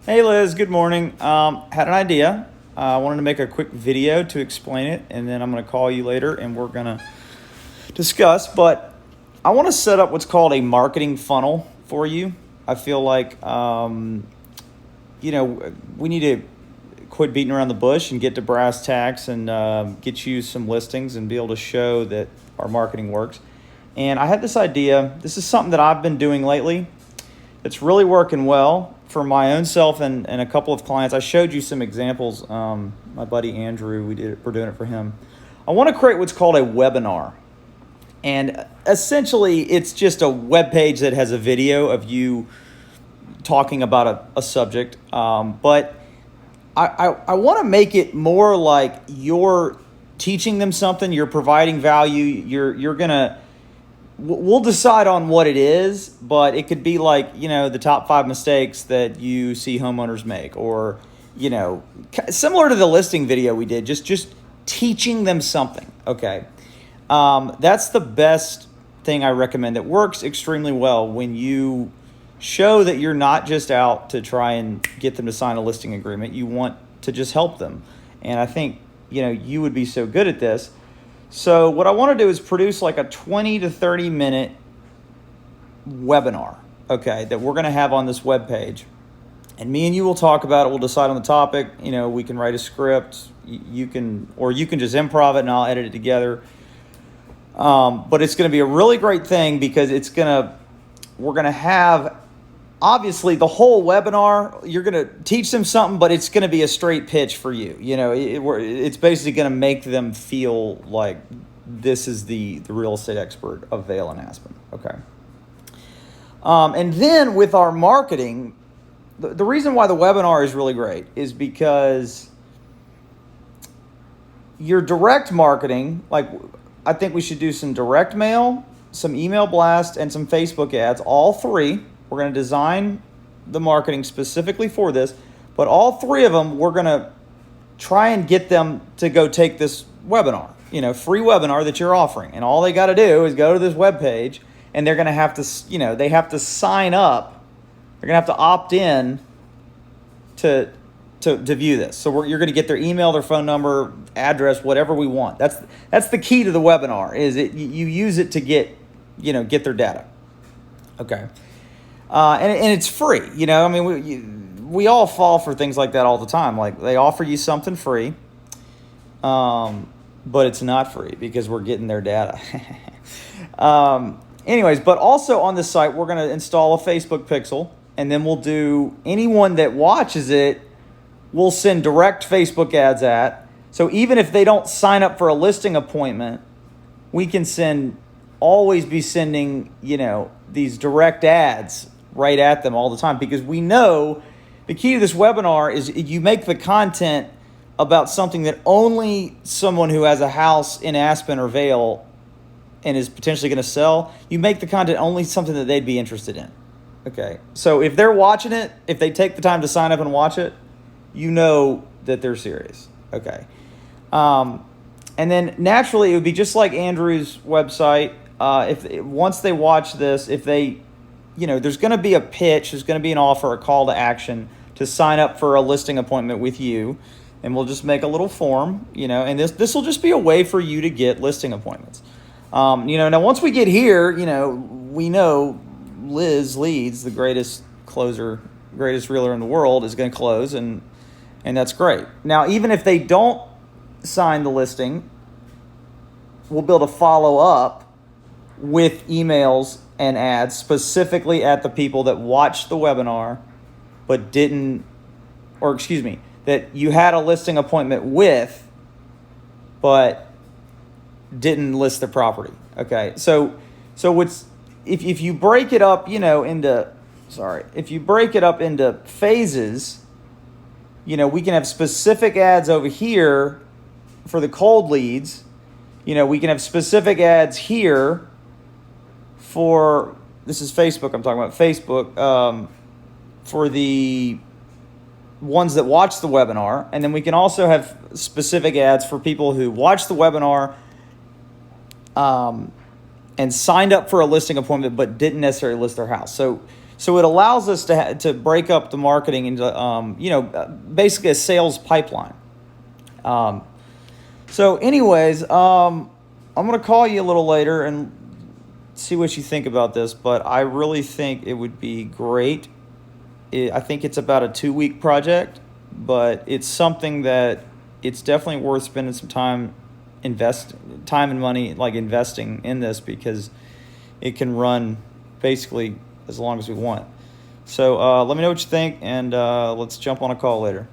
Hey Liz, good morning. Had an idea. I wanted to make a quick video to explain it, and then I'm going to call you later and we're going to discuss. But I want to set up what's called a marketing funnel for you. I feel like, we need to quit beating around the bush and get to brass tacks and get you some listings and be able to show that our marketing works. And I had this idea. This is something that I've been doing lately. It's really working well for my own self and a couple of clients. I showed you some examples. My buddy Andrew, we're doing it for him. I want to create what's called a webinar. And essentially, it's just a web page that has a video of you talking about a subject. But I want to make it more like you're teaching them something, you're providing value, you're going to... We'll decide on what it is, but it could be like, the top 5 mistakes that you see homeowners make, or, similar to the listing video we did, just teaching them something. Okay. That's the best thing I recommend. That works extremely well when you show that you're not just out to try and get them to sign a listing agreement. You want to just help them. And I think, you would be so good at this. So what I want to do is produce like a 20 to 30 minute webinar, okay, that we're going to have on this webpage. And me and you will talk about it. We'll decide on the topic. We can write a script. You can just improv it and I'll edit it together. But it's going to be a really great thing because we're going to have, obviously, the whole webinar, you're going to teach them something, but it's going to be a straight pitch for you. It's basically going to make them feel like this is the real estate expert of Vail and Aspen. Okay. And then with our marketing, the reason why the webinar is really great is because your direct marketing, like I think we should do some direct mail, some email blast, and some Facebook ads, all three. We're going to design the marketing specifically for this, but all three of them, we're going to try and get them to go take this webinar, free webinar that you're offering. And all they got to do is go to this webpage, and they're going to have to, they have to sign up. They're going to have to opt in to view this. So you're going to get their email, their phone number, address, whatever we want. That's the key to the webinar. Is you use it to get their data. Okay. And it's free, we all fall for things like that all the time. Like they offer you something free, but it's not free because we're getting their data. Anyways, but also on this site, we're going to install a Facebook pixel, and then we'll do anyone that watches it, we'll send direct Facebook ads at. So even if they don't sign up for a listing appointment, we can always be sending, these direct ads right at them all the time, because we know the key to this webinar is you make the content about something that only someone who has a house in Aspen or Vail and is potentially going to sell, you make the content only something that they'd be interested in. Okay. So if they're watching it, if they take the time to sign up and watch it, that they're serious. Okay. And then naturally it would be just like Andrew's website. Once they watch this, if they, there's going to be a pitch, there's going to be an offer, a call to action to sign up for a listing appointment with you. And we'll just make a little form, and this will just be a way for you to get listing appointments. Now once we get here, we know Liz Leeds, the greatest realtor in the world, is going to close, and that's great. Now, even if they don't sign the listing, we'll be able to follow up with emails and ads specifically at the people that watched the webinar but that you had a listing appointment with but didn't list the property. Okay, so if you break it up, if you break it up into phases, we can have specific ads over here for the cold leads. We can have specific ads here for, this is Facebook, I'm talking about Facebook, for the ones that watch the webinar. And then we can also have specific ads for people who watch the webinar and signed up for a listing appointment but didn't necessarily list their house. So So it allows us to break up the marketing into, basically a sales pipeline. So anyways, I'm going to call you a little later and see what you think about this, but I really think it would be great. I think it's about a 2-week project, but it's something that it's definitely worth spending some time and money, like investing in this, because it can run basically as long as we want. So let me know what you think, and let's jump on a call later.